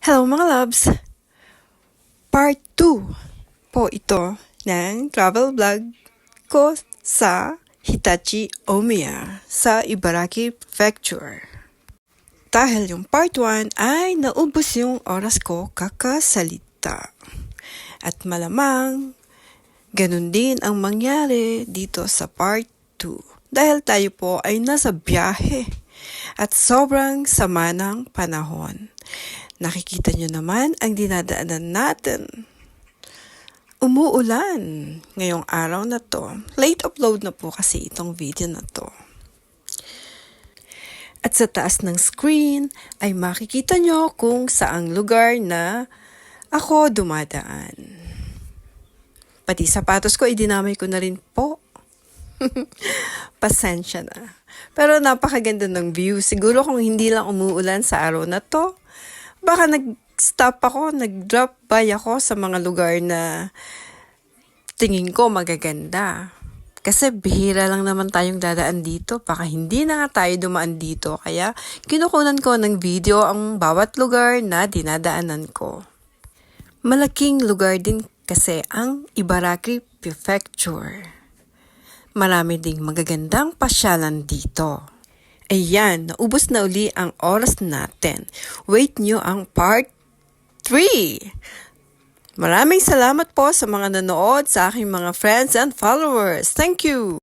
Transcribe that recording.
Hello mga loves! Part 2 po ito ng travel vlog ko sa Hitachi Omiya sa Ibaraki Prefecture. Dahil yung part 1 ay naubos yung oras ko kakasalita. At malamang ganun din ang mangyari dito sa part 2. Dahil tayo po ay nasa biyahe at sobrang sama ng panahon. Nakikita nyo naman ang dinadaanan natin. Umuulan ngayong araw na to. Late upload na po kasi itong video na to. At sa taas ng screen ay makikita nyo kung saang lugar na ako dumadaan. Pati sapatos ko, idinamay ko na rin po. Pasensya na. Pero napakaganda ng view. Siguro kung hindi lang umuulan sa araw na to, baka nag-stop ako, nag-drop by ako sa mga lugar na tingin ko magaganda. Kasi bihira lang naman tayong dadaan dito. Baka hindi na nga tayo dumaan dito. Kaya kinukunan ko ng video ang bawat lugar na dinadaanan ko. Malaking lugar din kasi ang Ibaraki Prefecture. Marami ding magagandang pasyalan dito. Ayan, naubos na uli ang oras natin. Wait nyo ang part 3. Maraming salamat po sa mga nanood, sa aking mga friends and followers. Thank you!